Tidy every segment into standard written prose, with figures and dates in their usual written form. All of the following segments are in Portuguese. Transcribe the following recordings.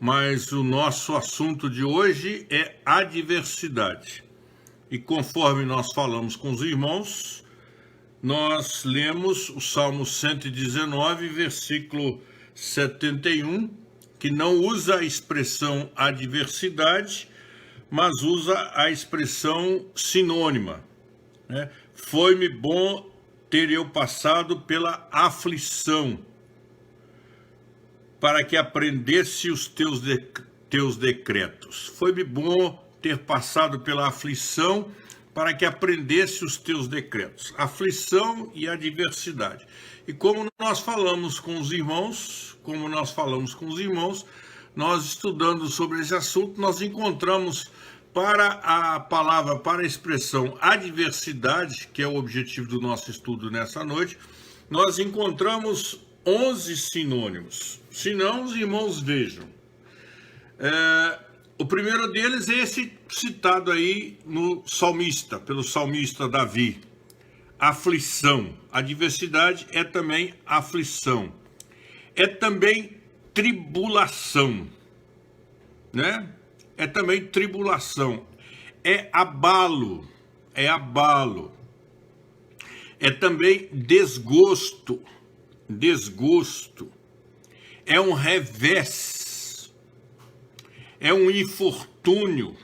mas o nosso assunto de hoje é adversidade. E conforme nós falamos com os irmãos, nós lemos o Salmo 119, versículo 71, que não usa a expressão adversidade, mas usa a expressão sinônima, né? Foi-me bom ter eu passado pela aflição, para que aprendesse os teus decretos. Foi-me bom ter passado pela aflição, para que aprendesse os teus decretos. Aflição e adversidade. E como nós falamos com os irmãos, nós estudando sobre esse assunto, nós encontramos para a palavra, para a expressão adversidade, que é o objetivo do nosso estudo nessa noite, nós encontramos 11 sinônimos. Se não, os irmãos vejam. O primeiro deles é esse citado aí no salmista, pelo salmista Davi. Aflição. Adversidade é também aflição. É também tribulação, né? É também tribulação. É abalo. É também desgosto. É um revés, é um infortúnio,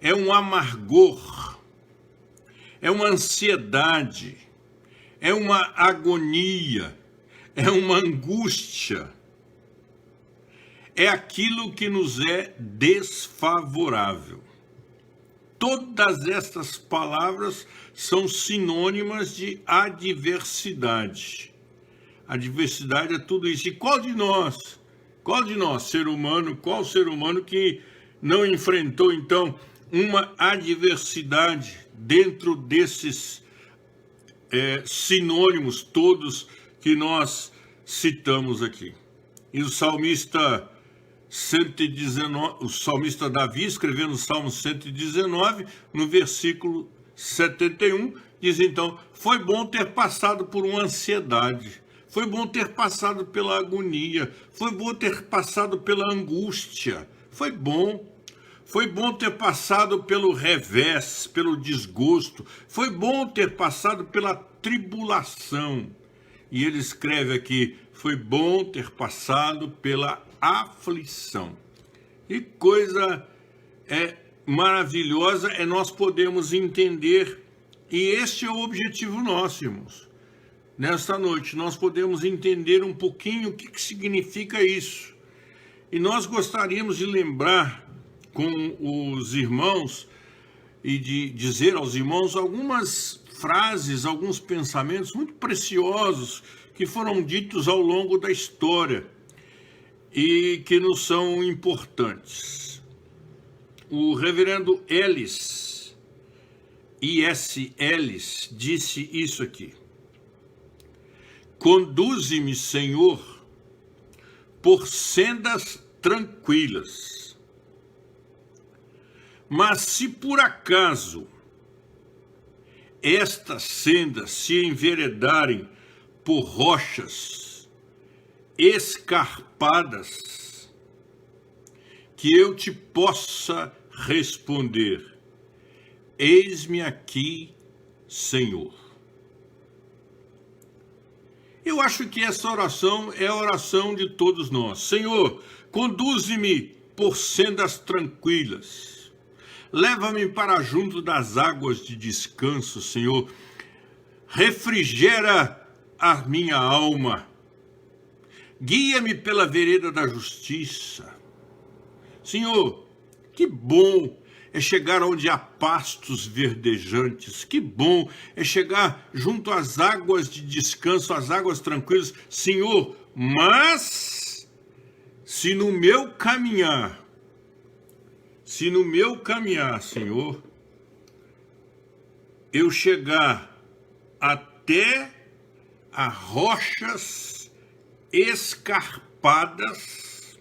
é um amargor, é uma ansiedade, é uma agonia, é uma angústia, é aquilo que nos é desfavorável. Todas estas palavras são sinônimas de adversidade. A adversidade é tudo isso. E qual de nós, ser humano, qual ser humano que não enfrentou, então, uma adversidade dentro desses sinônimos todos que nós citamos aqui? E o salmista 119, o salmista Davi, escrevendo o Salmo 119, no versículo 71, diz então: foi bom ter passado por uma ansiedade, foi bom ter passado pela agonia, foi bom ter passado pela angústia, foi bom ter passado pelo revés, pelo desgosto, foi bom ter passado pela tribulação. E ele escreve aqui: foi bom ter passado pela aflição. E coisa maravilhosa é nós podemos entender, e este é o objetivo nosso, irmãos. Nesta noite nós podemos entender um pouquinho o que significa isso. E nós gostaríamos de lembrar com os irmãos e de dizer aos irmãos algumas frases, alguns pensamentos muito preciosos que foram ditos ao longo da história e que nos são importantes. O reverendo I.S. Ellis disse isso aqui: conduze-me, Senhor, por sendas tranquilas. Mas se por acaso estas sendas se enveredarem por rochas escarpadas, que eu te possa responder: eis-me aqui, Senhor. Eu acho que essa oração é a oração de todos nós. Senhor, conduze-me por sendas tranquilas. Leva-me para junto das águas de descanso, Senhor. Refrigera a minha alma. Guia-me pela vereda da justiça. Senhor, que bom é chegar onde há pastos verdejantes. Que bom é chegar junto às águas de descanso, às águas tranquilas. Senhor, mas se no meu caminhar, Senhor, eu chegar até a rochas escarpadas,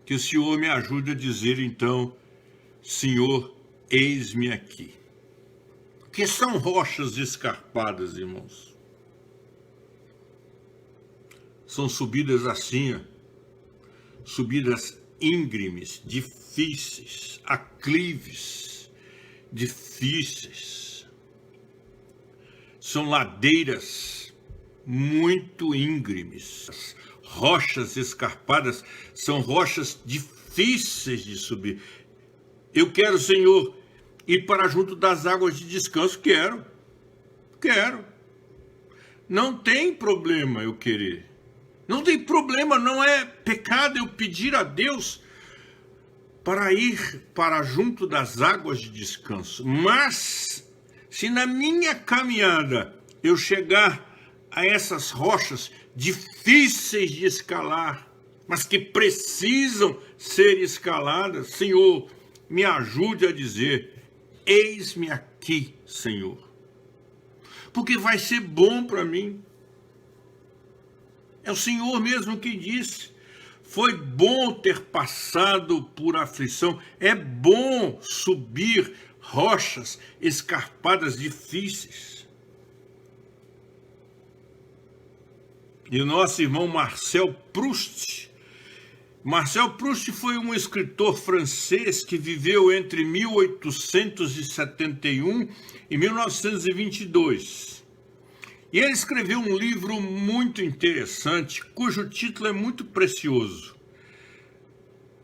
que o Senhor me ajude a dizer então: Senhor, eis-me aqui. O que são rochas escarpadas, irmãos? São subidas assim, subidas íngremes, difíceis, aclives, difíceis. São ladeiras muito íngremes. Rochas escarpadas são rochas difíceis de subir. Eu quero, Senhor, ir para junto das águas de descanso. Quero. Não tem problema eu querer. Não tem problema, não é pecado eu pedir a Deus para ir para junto das águas de descanso. Mas, se na minha caminhada eu chegar a essas rochas difíceis de escalar, mas que precisam ser escaladas, Senhor, me ajude a dizer: eis-me aqui, Senhor. Porque vai ser bom para mim. É o Senhor mesmo que disse: foi bom ter passado por aflição, é bom subir rochas escarpadas difíceis. E o nosso irmão Marcel Proust foi um escritor francês que viveu entre 1871 e 1922. E ele escreveu um livro muito interessante, cujo título é muito precioso.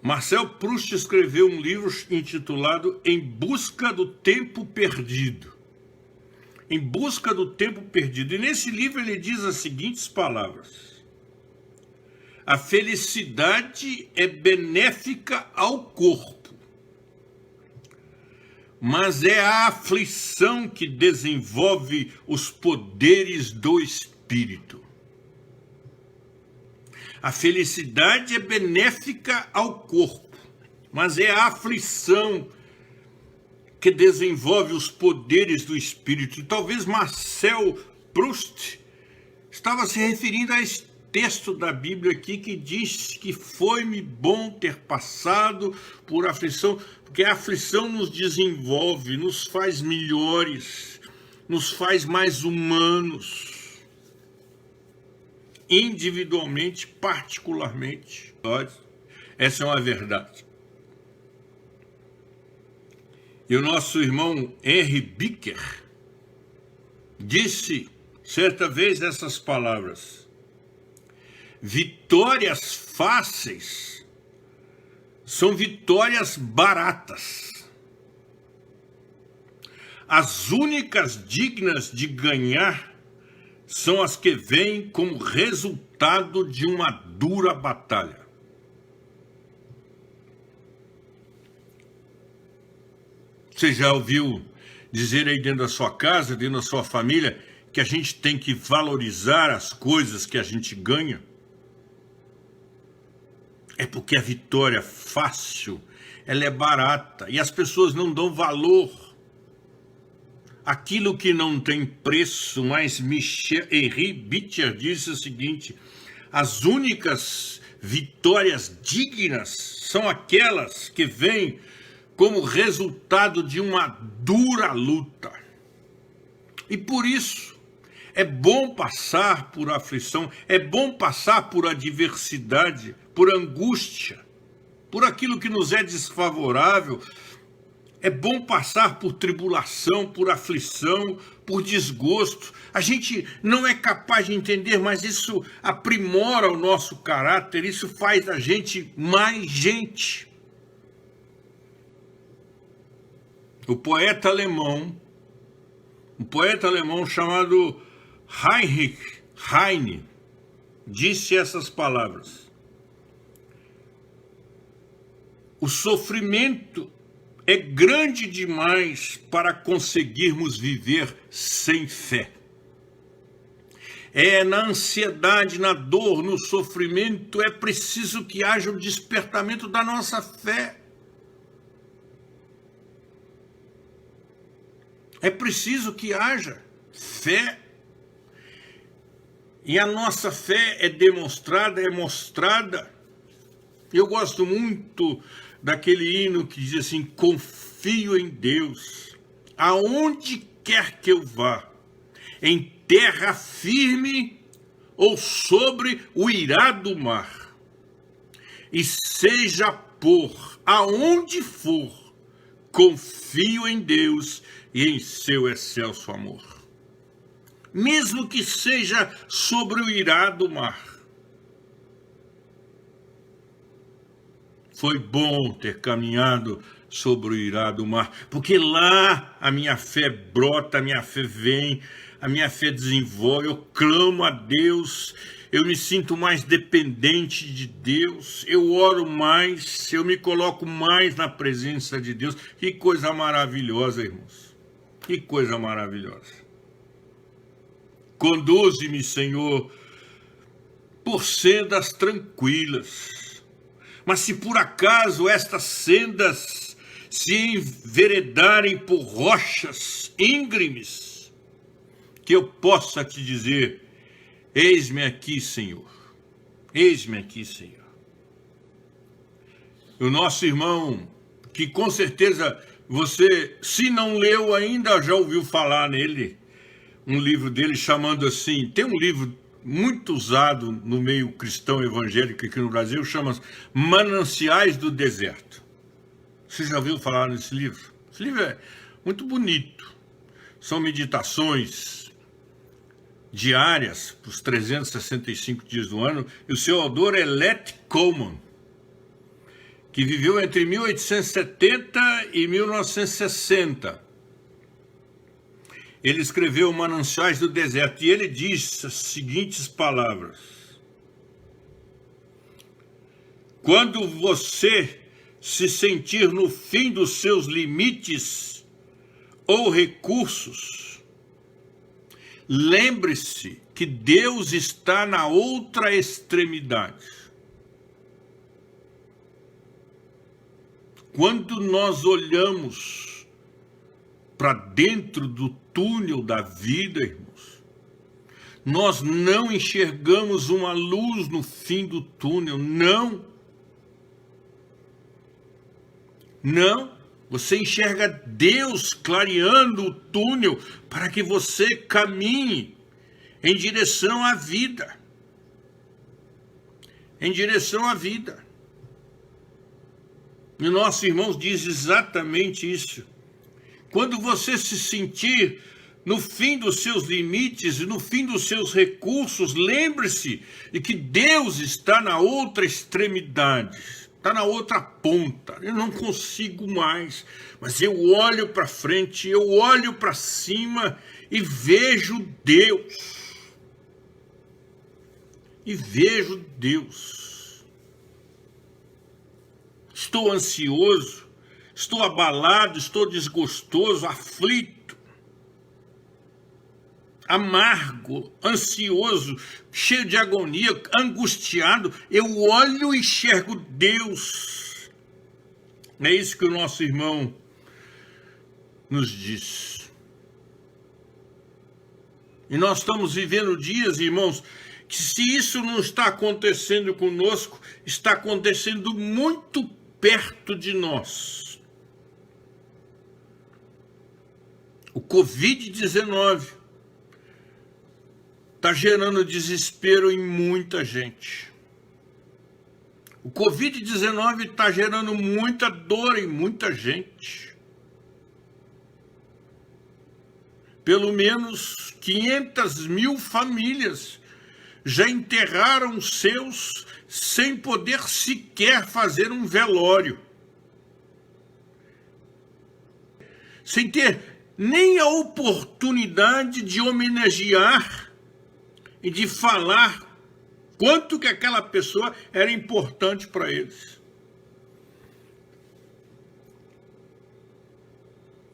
Marcel Proust escreveu um livro intitulado Em Busca do Tempo Perdido. Em busca do tempo perdido. E nesse livro ele diz as seguintes palavras: a felicidade é benéfica ao corpo, mas é a aflição que desenvolve os poderes do espírito. A felicidade é benéfica ao corpo, mas é a aflição que desenvolve os poderes do espírito. E talvez Marcel Proust estava se referindo a esse texto da Bíblia aqui que diz que foi-me bom ter passado por aflição, porque a aflição nos desenvolve, nos faz melhores, nos faz mais humanos, individualmente, particularmente. Essa é uma verdade. E o nosso irmão Henri Bicker disse certa vez essas palavras: vitórias fáceis são vitórias baratas. As únicas dignas de ganhar são as que vêm como resultado de uma dura batalha. Você já ouviu dizer aí dentro da sua casa, dentro da sua família, que a gente tem que valorizar as coisas que a gente ganha? É porque a vitória fácil, ela é barata e as pessoas não dão valor. Aquilo que não tem preço, mas Henri Bicker disse o seguinte: as únicas vitórias dignas são aquelas que vêm como resultado de uma dura luta. E por isso, é bom passar por aflição, é bom passar por adversidade, por angústia, por aquilo que nos é desfavorável. É bom passar por tribulação, por aflição, por desgosto. A gente não é capaz de entender, mas isso aprimora o nosso caráter, isso faz da gente mais gente. O poeta alemão chamado Heinrich Heine disse essas palavras: o sofrimento é grande demais para conseguirmos viver sem fé. É na ansiedade, na dor, no sofrimento, é preciso que haja o despertamento da nossa fé. É preciso que haja fé. E a nossa fé é demonstrada, é mostrada. Eu gosto muito daquele hino que diz assim: confio em Deus, aonde quer que eu vá, em terra firme ou sobre o irado mar. e seja por aonde for, confio em Deus e em seu excelso amor. Mesmo que seja sobre o irado mar. Foi bom ter caminhado sobre o irado mar, porque lá a minha fé brota, a minha fé vem, a minha fé desenvolve, eu clamo a Deus, eu me sinto mais dependente de Deus, eu oro mais, eu me coloco mais na presença de Deus. Que coisa maravilhosa, irmãos, que coisa maravilhosa. Conduze-me, Senhor, por sendas tranquilas, mas se por acaso estas sendas se enveredarem por rochas íngremes, que eu possa te dizer: eis-me aqui, Senhor, eis-me aqui, Senhor. O nosso irmão, que com certeza você, se não leu ainda, já ouviu falar nele, um livro dele chamando assim, tem um livro muito usado no meio cristão evangélico aqui no Brasil, chama Mananciais do Deserto. Você já ouviu falar nesse livro? Esse livro é muito bonito. São meditações diárias para os 365 dias do ano. E o seu autor é Let Coleman, que viveu entre 1870 e 1960. Ele escreveu Mananciais do Deserto e ele diz as seguintes palavras: quando você se sentir no fim dos seus limites ou recursos, lembre-se que Deus está na outra extremidade. Quando nós olhamos para dentro do túnel da vida, irmãos, nós não enxergamos uma luz no fim do túnel, não. Não, você enxerga Deus clareando o túnel para que você caminhe em direção à vida. Em direção à vida. E nosso irmão diz exatamente isso. Quando você se sentir no fim dos seus limites e no fim dos seus recursos, lembre-se de que Deus está na outra extremidade, está na outra ponta. Eu não consigo mais, mas eu olho para frente, eu olho para cima e vejo Deus. E vejo Deus. Estou ansioso, estou abalado, estou desgostoso, aflito, amargo, ansioso, cheio de agonia, angustiado. Eu olho e enxergo Deus. É isso que o nosso irmão nos diz. E nós estamos vivendo dias, irmãos, que se isso não está acontecendo conosco, está acontecendo muito perto de nós. O Covid-19 está gerando desespero em muita gente. O Covid-19 está gerando muita dor em muita gente. Pelo menos 500 mil famílias já enterraram seus sem poder sequer fazer um velório. Sem ter nem a oportunidade de homenagear e de falar quanto que aquela pessoa era importante para eles.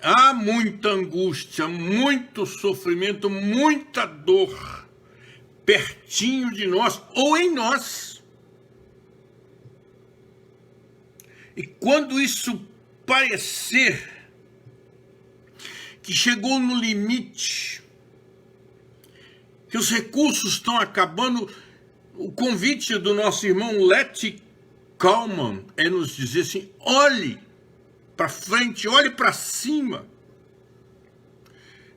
Há muita angústia, muito sofrimento, muita dor pertinho de nós ou em nós. E quando isso parecer que chegou no limite, que os recursos estão acabando, o convite do nosso irmão Let Coleman é nos dizer assim: olhe para frente, olhe para cima.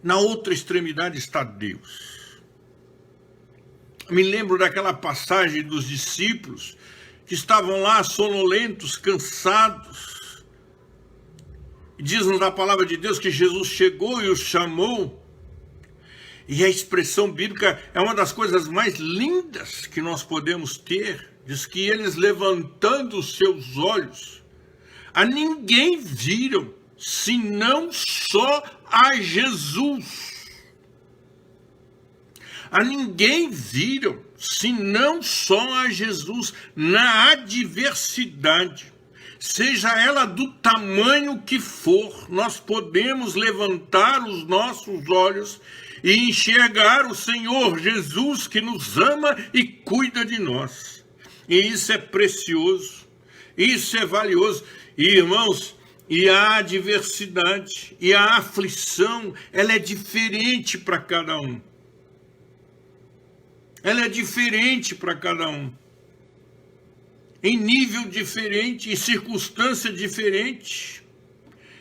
Na outra extremidade está Deus. Me lembro daquela passagem dos discípulos que estavam lá sonolentos, cansados. E diz-nos a palavra de Deus que Jesus chegou e os chamou. E a expressão bíblica é uma das coisas mais lindas que nós podemos ter. Diz que eles, levantando os seus olhos, a ninguém viram, senão só a Jesus. A ninguém viram, senão só a Jesus, na adversidade. Seja ela do tamanho que for, nós podemos levantar os nossos olhos e enxergar o Senhor Jesus, que nos ama e cuida de nós. E isso é precioso, isso é valioso. E, irmãos, e a adversidade e a aflição, ela é diferente para cada um. Ela é diferente para cada um. Em nível diferente, em circunstância diferente.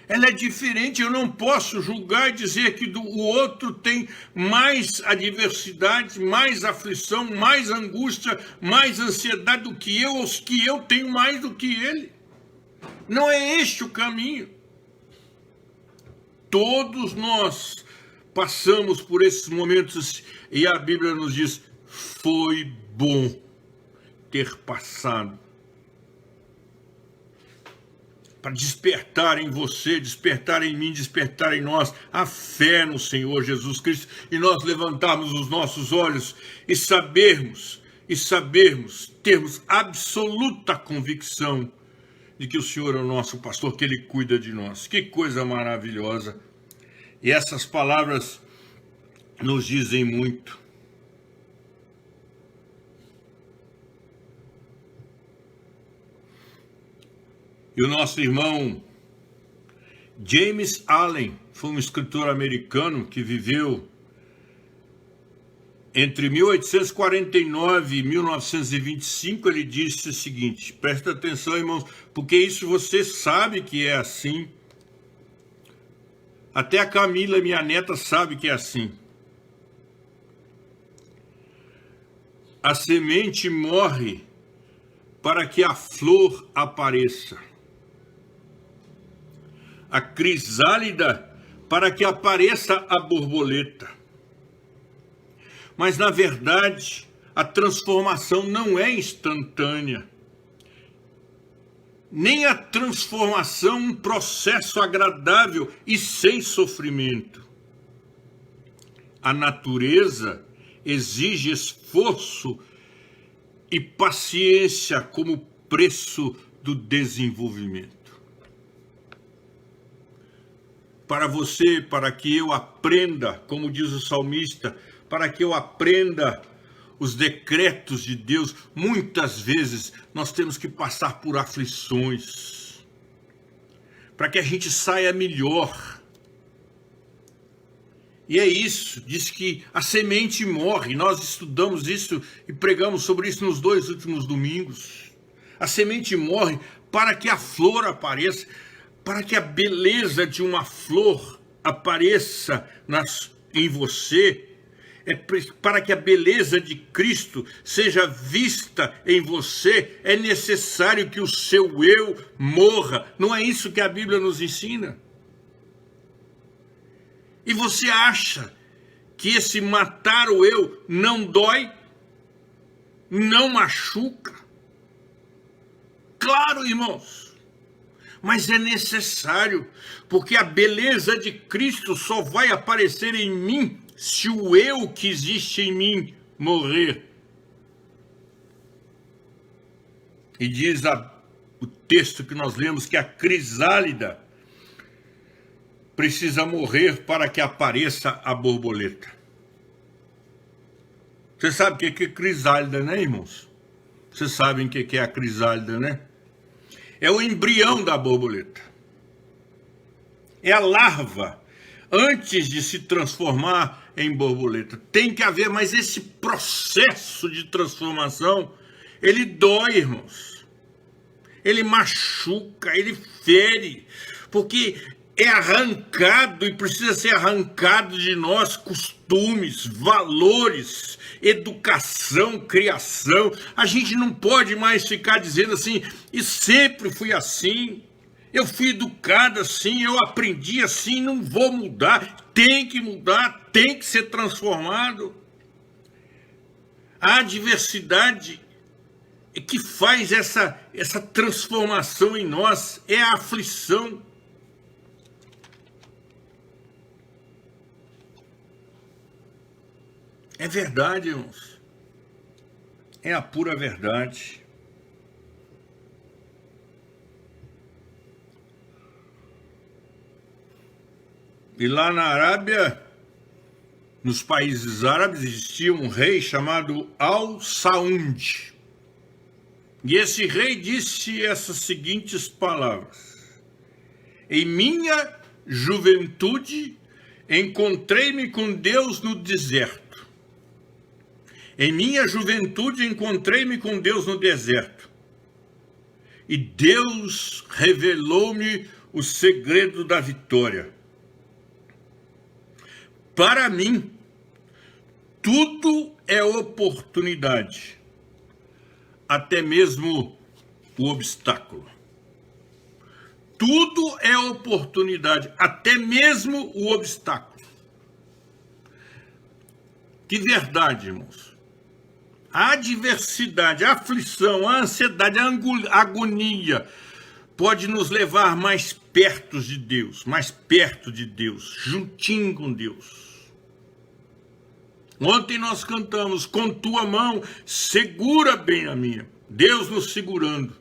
Ela é diferente, eu não posso julgar e dizer que o outro tem mais adversidade, mais aflição, mais angústia, mais ansiedade do que eu, ou que eu tenho mais do que ele. Não é este o caminho. Todos nós passamos por esses momentos e a Bíblia nos diz: foi bom ter passado. Para despertar em você, despertar em mim, despertar em nós a fé no Senhor Jesus Cristo, e nós levantarmos os nossos olhos e sabermos, termos absoluta convicção de que o Senhor é o nosso pastor, que Ele cuida de nós. Que coisa maravilhosa! E essas palavras nos dizem muito. E o nosso irmão James Allen foi um escritor americano que viveu entre 1849 e 1925. Ele disse o seguinte, presta atenção, irmãos, porque isso você sabe que é assim. Até a Camila, minha neta, sabe que é assim. A semente morre para que a flor apareça. A crisálida para que apareça a borboleta. Mas, na verdade, a transformação não é instantânea. Nem a transformação um processo agradável e sem sofrimento. A natureza exige esforço e paciência como preço do desenvolvimento. Para você, para que eu aprenda, como diz o salmista, para que eu aprenda os decretos de Deus, muitas vezes nós temos que passar por aflições, para que a gente saia melhor. E é isso, diz que a semente morre. Nós estudamos isso e pregamos sobre isso nos 2 últimos domingos. A semente morre para que a flor apareça, para que a beleza de uma flor apareça em você, para que a beleza de Cristo seja vista em você, é necessário que o seu eu morra. Não é isso que a Bíblia nos ensina? E você acha que esse matar o eu não dói? Não machuca? Claro, irmãos. Mas é necessário, porque a beleza de Cristo só vai aparecer em mim se o eu que existe em mim morrer. E diz o texto que nós lemos que a crisálida precisa morrer para que apareça a borboleta. Você sabe o que é crisálida, né, irmãos? Vocês sabem o que é a crisálida, né? É o embrião da borboleta. É a larva, antes de se transformar em borboleta. Tem que haver, mas esse processo de transformação, ele dói, irmãos. Ele machuca, ele fere, porque é arrancado e precisa ser arrancado de nós costumes, valores, educação, criação. A gente não pode mais ficar dizendo assim, e sempre fui assim, eu fui educado assim, eu aprendi assim, não vou mudar. Tem que mudar, tem que ser transformado. A adversidade que faz essa transformação em nós é a aflição. É verdade, irmãos. É a pura verdade. E lá na Arábia, nos países árabes, existia um rei chamado Al-Saud. E esse rei disse essas seguintes palavras: em minha juventude encontrei-me com Deus no deserto. Em minha juventude encontrei-me com Deus no deserto. E Deus revelou-me o segredo da vitória. Para mim, tudo é oportunidade, até mesmo o obstáculo. Tudo é oportunidade, até mesmo o obstáculo. Que verdade, irmãos. A adversidade, a aflição, a ansiedade, a agonia pode nos levar mais perto de Deus, juntinho com Deus. Ontem nós cantamos, com tua mão segura bem a minha. Deus nos segurando,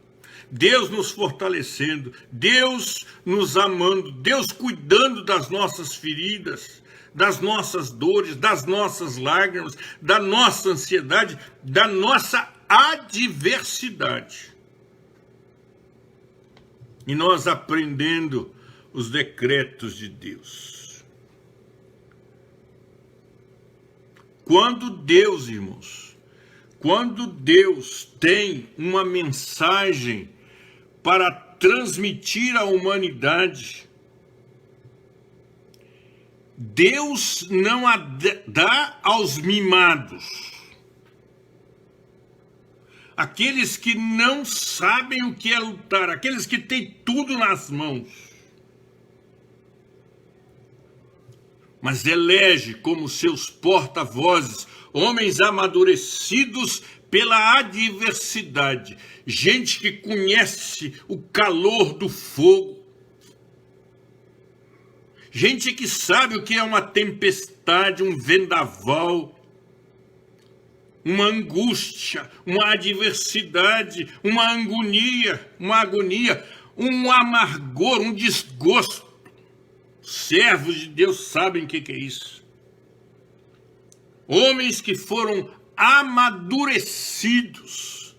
Deus nos fortalecendo, Deus nos amando, Deus cuidando das nossas feridas, das nossas dores, das nossas lágrimas, da nossa ansiedade, da nossa adversidade. E nós aprendendo os decretos de Deus. Quando Deus, irmãos, quando Deus tem uma mensagem para transmitir à humanidade, Deus não a dá aos mimados, aqueles que não sabem o que é lutar, aqueles que têm tudo nas mãos. Mas elege como seus porta-vozes homens amadurecidos pela adversidade, gente que conhece o calor do fogo, gente que sabe o que é uma tempestade, um vendaval, uma angústia, uma adversidade, uma agonia, um amargor, um desgosto. Servos de Deus sabem o que é isso. Homens que foram amadurecidos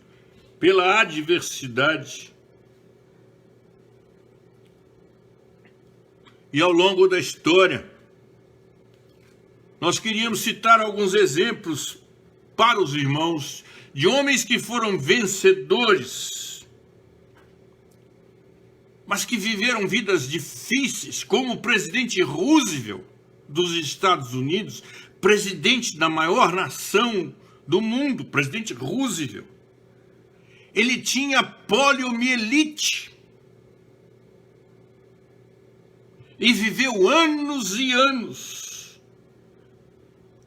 pela adversidade. E ao longo da história, nós queríamos citar alguns exemplos para os irmãos de homens que foram vencedores, mas que viveram vidas difíceis, como o presidente Roosevelt dos Estados Unidos, presidente da maior nação do mundo, presidente Roosevelt. Ele tinha poliomielite e viveu anos e anos,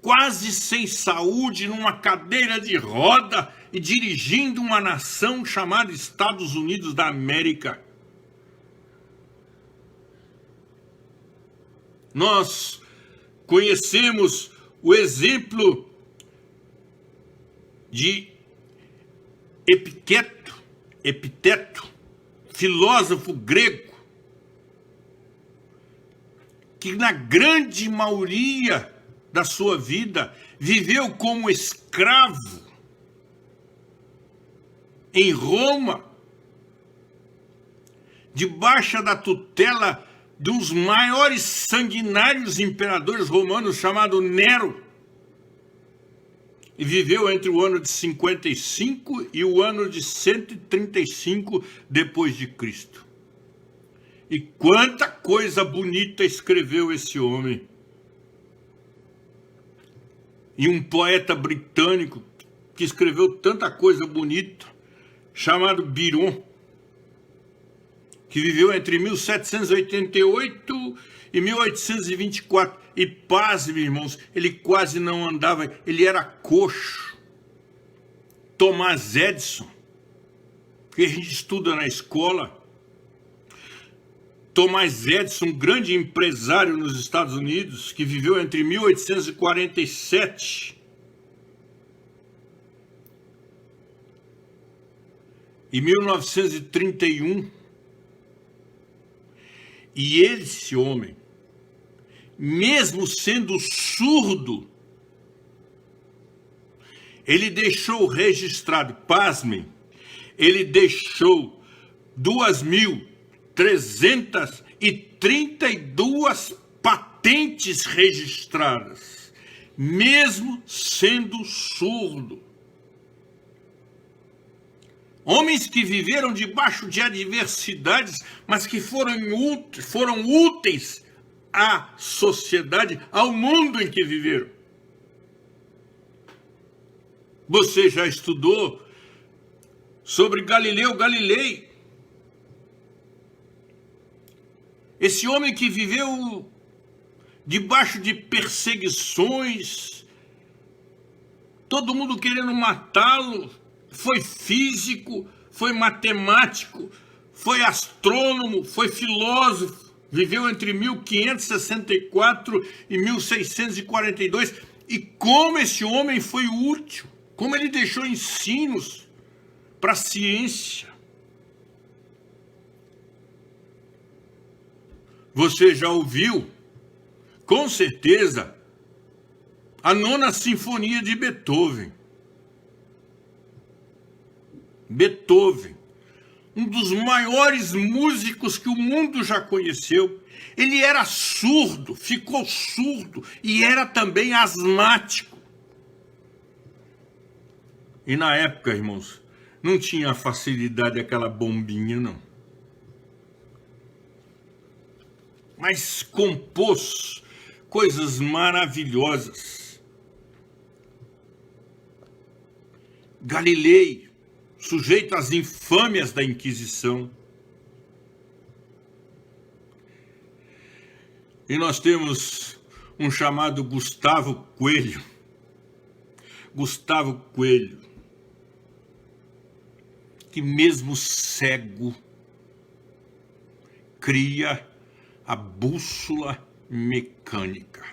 quase sem saúde, numa cadeira de roda e dirigindo uma nação chamada Estados Unidos da América. Nós conhecemos o exemplo de Epiteto, filósofo grego, que na grande maioria da sua vida viveu como escravo em Roma, debaixo da tutela de um dos maiores sanguinários imperadores romanos, chamado Nero, e viveu entre o ano de 55 e o ano de 135 depois de Cristo. E quanta coisa bonita escreveu esse homem. E um poeta britânico que escreveu tanta coisa bonita, chamado Byron, que viveu entre 1788 e 1824. E pasme, irmãos, ele quase não andava, ele era coxo. Thomas Edison, que a gente estuda na escola. Thomas Edison, um grande empresário nos Estados Unidos, que viveu entre 1847 e 1931. E esse homem, mesmo sendo surdo, ele deixou registrado, pasmem, ele deixou 2.332 patentes registradas, mesmo sendo surdo. Homens que viveram debaixo de adversidades, mas que foram úteis à sociedade, ao mundo em que viveram. Você já estudou sobre Galileu Galilei? Esse homem que viveu debaixo de perseguições, todo mundo querendo matá-lo, foi físico, foi matemático, foi astrônomo, foi filósofo, viveu entre 1564 e 1642. E como esse homem foi útil, como ele deixou ensinos para a ciência. Você já ouviu, com certeza, a Nona Sinfonia de Beethoven. Beethoven, um dos maiores músicos que o mundo já conheceu. Ele era surdo, ficou surdo e era também asmático. E na época, irmãos, não tinha a facilidade daquela bombinha, não. Mas compôs coisas maravilhosas. Galileu, sujeito às infâmias da Inquisição. E nós temos um chamado Gustavo Coelho. Gustavo Coelho, que mesmo cego, cria a bússola mecânica.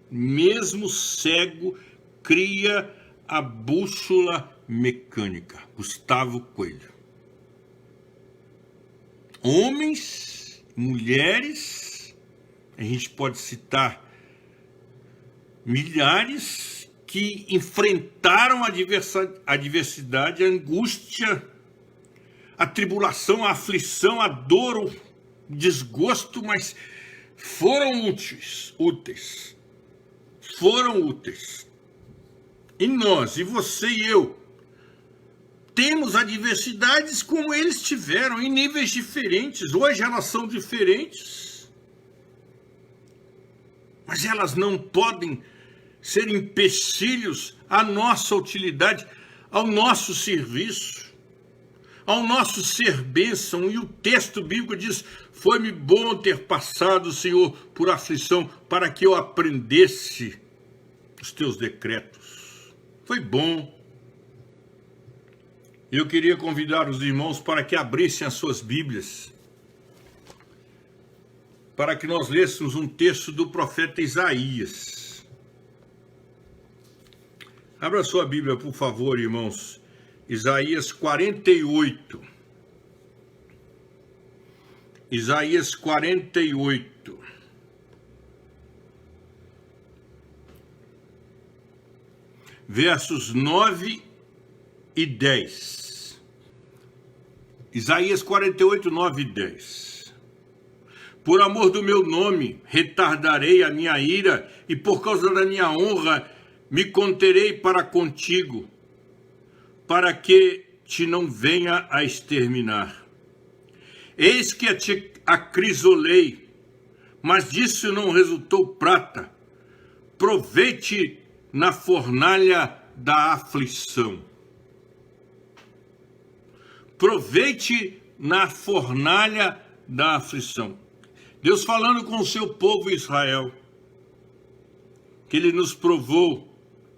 Mesmo cego, cria a bússola mecânica. Gustavo Coelho. Homens, mulheres, a gente pode citar milhares que enfrentaram a adversidade, a angústia, a tribulação, a aflição, a dor, o desgosto, mas foram úteis. Foram úteis. E nós, e você e eu, temos adversidades como eles tiveram, em níveis diferentes. Hoje elas são diferentes, mas elas não podem ser empecilhos à nossa utilidade, ao nosso serviço, ao nosso ser bênção. E o texto bíblico diz: foi-me bom ter passado, Senhor, por aflição, para que eu aprendesse os teus decretos. Foi bom. Eu queria convidar os irmãos para que abrissem as suas Bíblias, para que nós lêssemos um texto do profeta Isaías. Abra sua Bíblia, por favor, irmãos. Isaías 48. Isaías 48. Versos 9 e 10. Isaías 48, 9 e 10. Por amor do meu nome, retardarei a minha ira, e por causa da minha honra, me conterei para contigo, para que te não venha a exterminar. Eis que te acrisolei, mas disso não resultou prata. Provei-te na fornalha da aflição. Provei-te na fornalha da aflição. Deus falando com o seu povo Israel, que ele nos provou,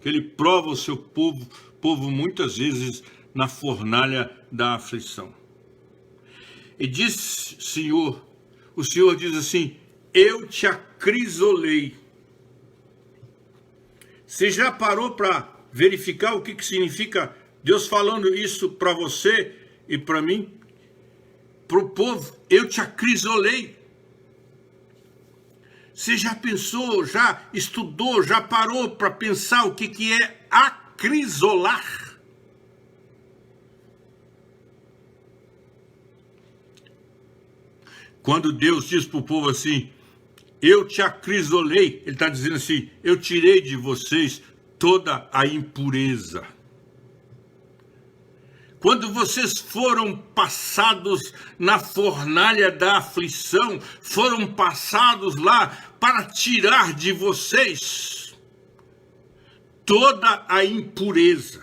que ele prova o seu povo muitas vezes na fornalha da aflição. E diz, Senhor, o Senhor diz assim, eu te acrisolei. Você já parou para verificar o que significa Deus falando isso para você e para mim? Para o povo, eu te acrisolei. Você já pensou, já estudou, já parou para pensar o que é acrisolar? Quando Deus diz para o povo assim, eu te acrisolei, ele está dizendo assim, eu tirei de vocês toda a impureza. Quando vocês foram passados na fornalha da aflição, foram passados lá para tirar de vocês toda a impureza.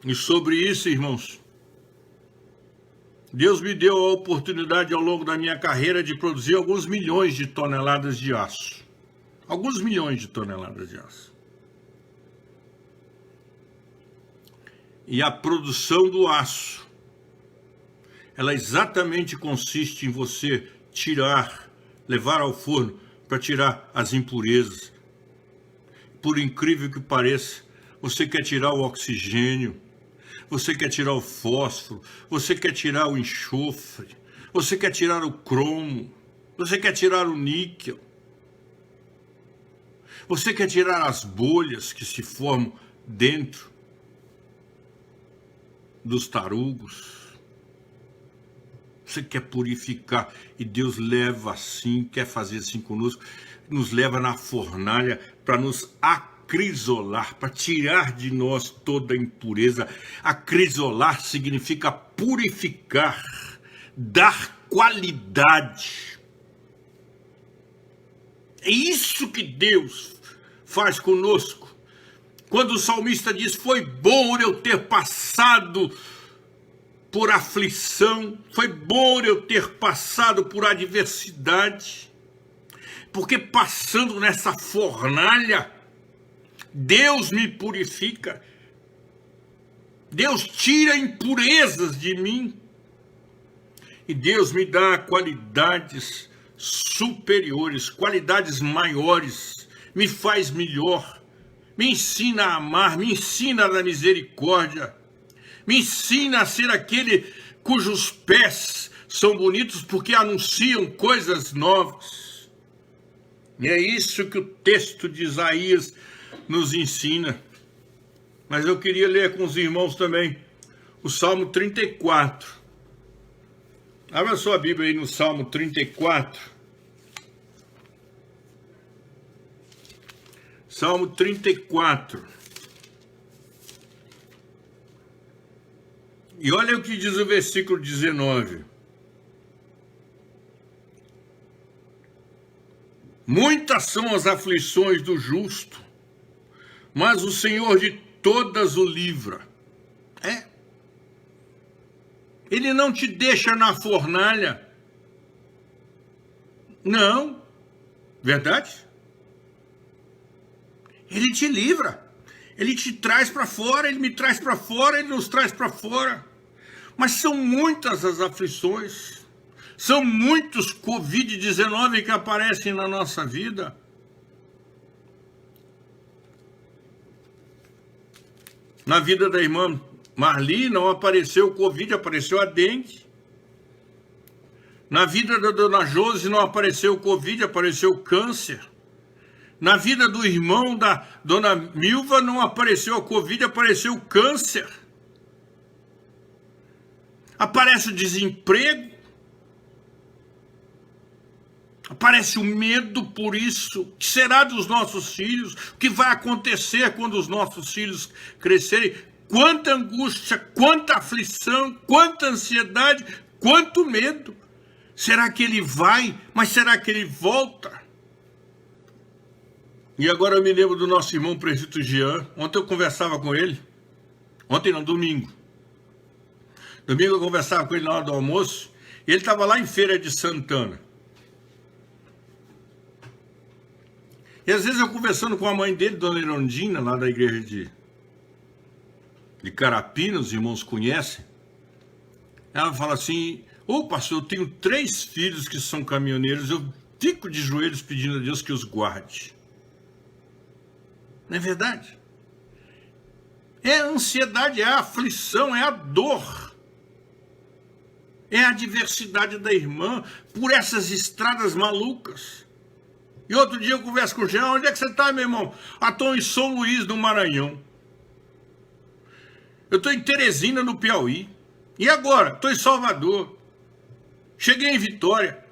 E sobre isso, irmãos, Deus me deu a oportunidade ao longo da minha carreira de produzir alguns milhões de toneladas de aço. Alguns milhões de toneladas de aço. E a produção do aço, ela exatamente consiste em você tirar, levar ao forno para tirar as impurezas. Por incrível que pareça, você quer tirar o oxigênio, você quer tirar o fósforo, você quer tirar o enxofre, você quer tirar o cromo, você quer tirar o níquel, você quer tirar as bolhas que se formam dentro dos tarugos, você quer purificar, e Deus leva assim, quer fazer assim conosco, nos leva na fornalha para nos acrisolar, para tirar de nós toda a impureza. Acrisolar significa purificar, dar qualidade. É isso que Deus faz conosco. Quando o salmista diz, foi bom eu ter passado por aflição, foi bom eu ter passado por adversidade, porque passando nessa fornalha, Deus me purifica, Deus tira impurezas de mim, e Deus me dá qualidades superiores, qualidades maiores, me faz melhor, me ensina a amar, me ensina a dar misericórdia, me ensina a ser aquele cujos pés são bonitos porque anunciam coisas novas. E é isso que o texto de Isaías nos ensina. Mas eu queria ler com os irmãos também o Salmo 34. Abra sua Bíblia aí no Salmo 34. Salmo 34. E olha o que diz o versículo 19. Muitas são as aflições do justo, mas o Senhor de todas o livra. Ele não te deixa na fornalha. Não. Verdade? Ele te livra. Ele te traz para fora, ele me traz para fora, ele nos traz para fora. Mas são muitas as aflições. São muitos Covid-19 que aparecem na nossa vida. Na vida da irmã Marli não apareceu o Covid, apareceu a dengue. Na vida da dona Josi não apareceu o Covid, apareceu o câncer. Na vida do irmão da dona Milva não apareceu a Covid, apareceu o câncer. Aparece o desemprego. Aparece o medo por isso. O que será dos nossos filhos? O que vai acontecer quando os nossos filhos crescerem? Quanta angústia, quanta aflição, quanta ansiedade, quanto medo. Será que ele vai? Mas será que ele volta? E agora eu me lembro do nosso irmão presbítero Jean. Ontem eu conversava com ele. Ontem não, domingo. Domingo eu conversava com ele na hora do almoço. E ele estava lá em Feira de Santana. E às vezes eu conversando com a mãe dele, Dona Irondina, lá da igreja de Carapina, os irmãos conhecem. Ela fala assim: ô pastor, eu tenho 3 filhos que são caminhoneiros, eu fico de joelhos pedindo a Deus que os guarde. Não é verdade? É a ansiedade, é a aflição, é a dor. É a adversidade da irmã por essas estradas malucas. E outro dia eu converso com o Jean: onde é que você está, meu irmão? Estou em São Luís, no Maranhão. Eu estou em Teresina, no Piauí. E agora? Estou em Salvador. Cheguei em Vitória.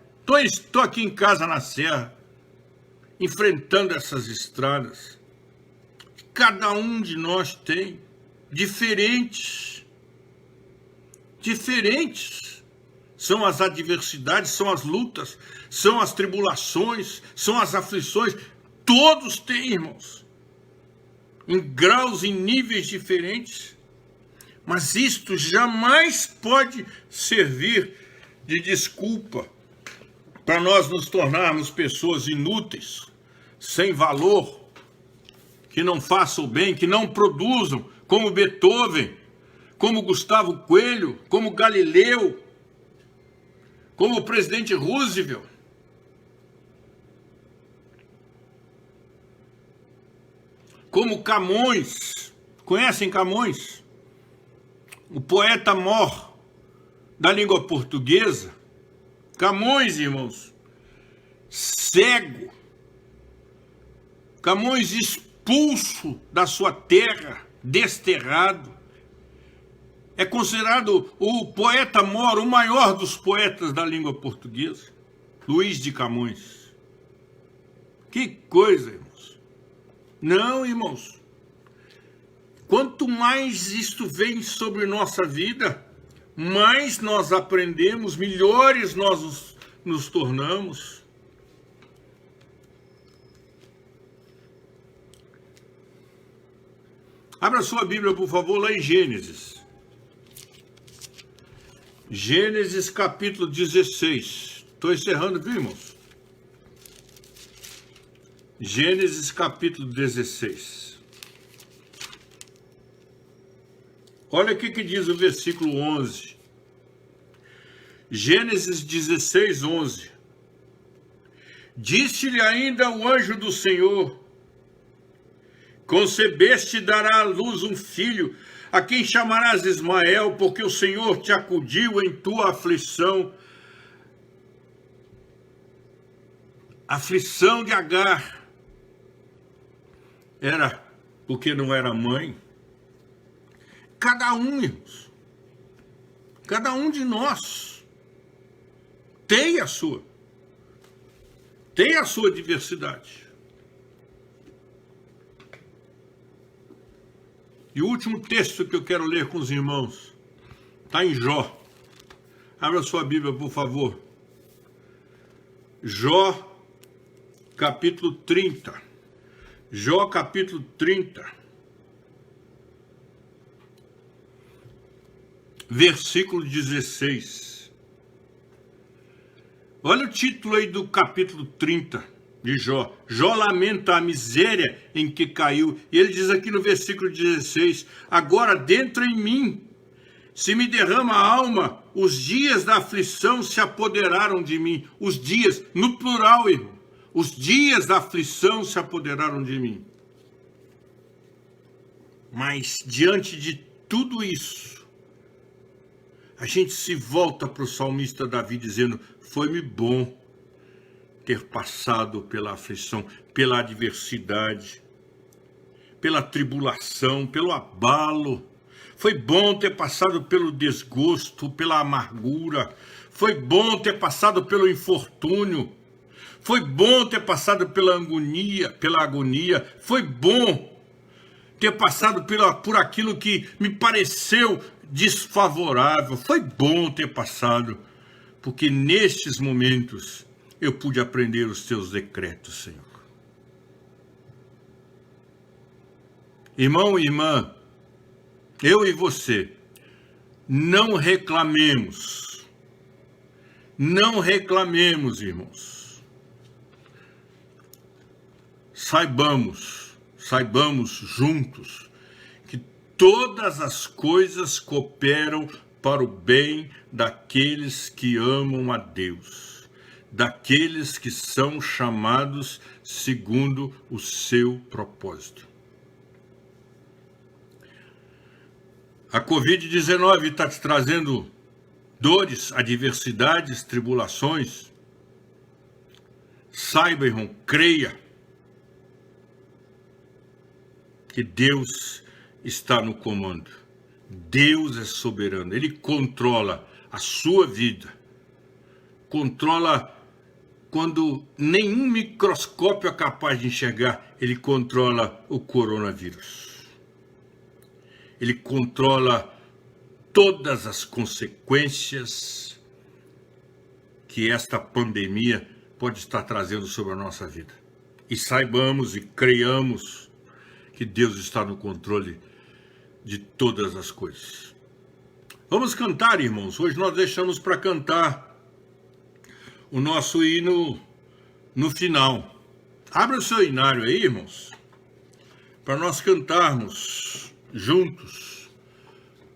Estou aqui em casa na Serra, enfrentando essas estradas. Cada um de nós tem diferentes. São as adversidades, são as lutas, são as tribulações, são as aflições. Todos têm, irmãos, em graus e níveis diferentes. Mas isto jamais pode servir de desculpa para nós nos tornarmos pessoas inúteis, sem valor, que não façam o bem, que não produzam, como Beethoven, como Gustavo Coelho, como Galileu, como o presidente Roosevelt. Como Camões. Conhecem Camões? O poeta mor da língua portuguesa. Camões, irmãos, cego. Camões expulso da sua terra, desterrado. É considerado o poeta mor, o maior dos poetas da língua portuguesa. Luís de Camões. Que coisa, irmãos. Não, irmãos. Quanto mais isto vem sobre nossa vida, mais nós aprendemos, melhores nós nos tornamos. Abra sua Bíblia, por favor, lá em Gênesis. Gênesis capítulo 16. Estou encerrando, viu, irmãos? Gênesis capítulo 16. Olha o que diz o versículo 11. Gênesis 16, 11. Disse-lhe ainda o anjo do Senhor: concebeste e dará à luz um filho, a quem chamarás Ismael, porque o Senhor te acudiu em tua aflição. Aflição de Agar era porque não era mãe. Cada um, irmãos, cada um de nós tem a sua diversidade. E o último texto que eu quero ler com os irmãos está em Jó. Abra sua Bíblia, por favor. Jó, capítulo 30. Jó, capítulo 30. Versículo 16. Olha o título aí do capítulo 30 de Jó. Jó lamenta a miséria em que caiu. E ele diz aqui no versículo 16: agora dentro em mim se me derrama a alma, os dias da aflição se apoderaram de mim. Os dias, no plural, irmão. Os dias da aflição se apoderaram de mim. Mas diante de tudo isso, a gente se volta para o salmista Davi dizendo: foi-me bom ter passado pela aflição, pela adversidade, pela tribulação, pelo abalo. Foi bom ter passado pelo desgosto, pela amargura. Foi bom ter passado pelo infortúnio. Foi bom ter passado pela agonia. Foi bom ter passado por aquilo que me pareceu desfavorável. Foi bom ter passado, porque nestes momentos eu pude aprender os teus decretos, Senhor. Irmão e irmã, eu e você, não reclamemos. Não reclamemos, irmãos. Saibamos juntos que todas as coisas cooperam para o bem daqueles que amam a Deus, daqueles que são chamados segundo o seu propósito. A Covid-19 está te trazendo dores, adversidades, tribulações. Saiba, irmão, creia que Deus está no comando. Deus é soberano, Ele controla a sua vida. Controla quando nenhum microscópio é capaz de enxergar, Ele controla o coronavírus. Ele controla todas as consequências que esta pandemia pode estar trazendo sobre a nossa vida. E saibamos e creiamos que Deus está no controle de todas as coisas. Vamos cantar, irmãos. Hoje nós deixamos para cantar o nosso hino no final. Abra o seu hinário aí, irmãos, para nós cantarmos juntos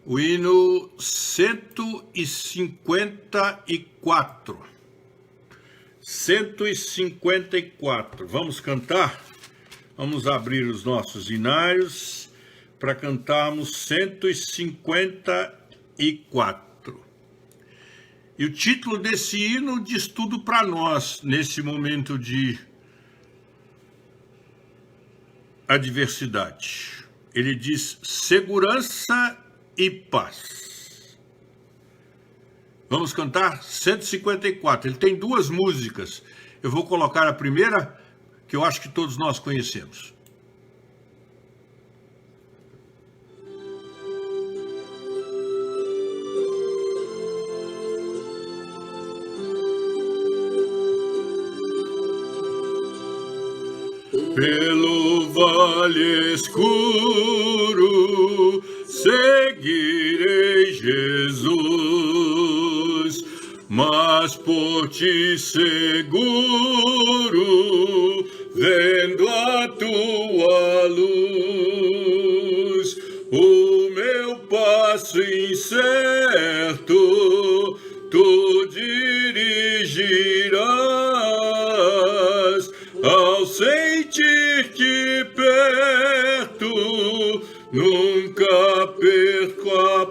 o hino 154. 154. Vamos cantar? Vamos abrir os nossos hinários para cantarmos 154. E o título desse hino diz tudo para nós nesse momento de adversidade. Ele diz segurança e paz. Vamos cantar 154. Ele tem duas músicas. Eu vou colocar a primeira, que eu acho que todos nós conhecemos. Pelo vale escuro seguirei Jesus, mas por ti seguro, vendo a tua luz, o meu passo incerto tu dirigirás. Ao sentir que perto nunca perco a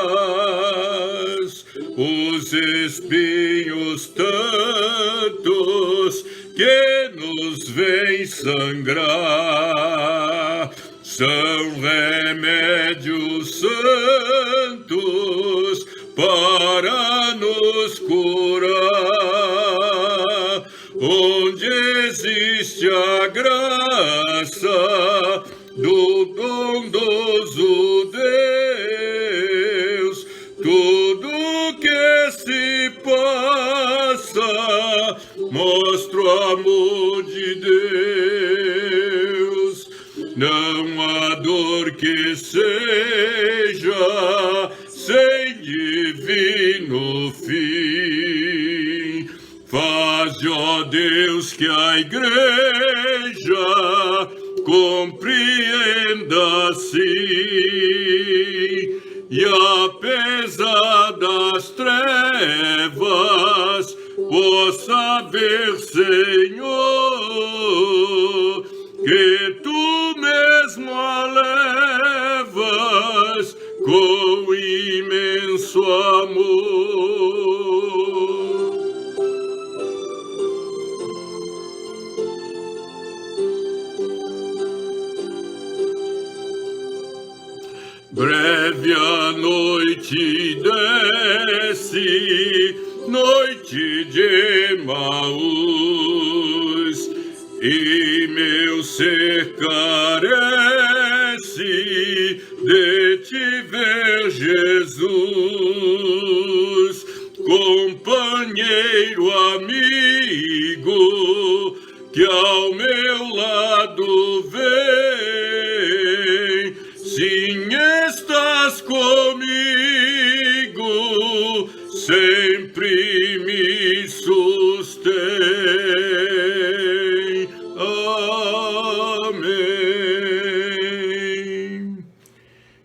paz, os espinhos tantos que nos vêm sangrar são remédios santos para nos curar. Onde existe a graça do bondoso Deus, tudo que se passa mostra o amor de Deus. Não há dor que seja sem divino fim. Faze, ó Deus, que a igreja compreenda assim, e apesar das trevas possa ver, Senhor, que tu mesmo a levas com imenso amor. Breve a noite desce, noite de Emaús, carece de te ver, Jesus, companheiro, amigo, que ao meu lado vem. Sim, estás comigo, sempre me sustém. Amém.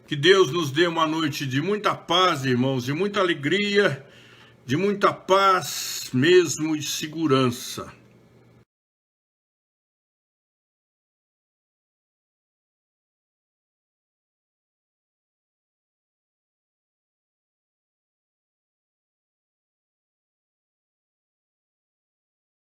Que Deus nos dê uma noite de muita paz, irmãos, de muita alegria, de muita paz mesmo e segurança.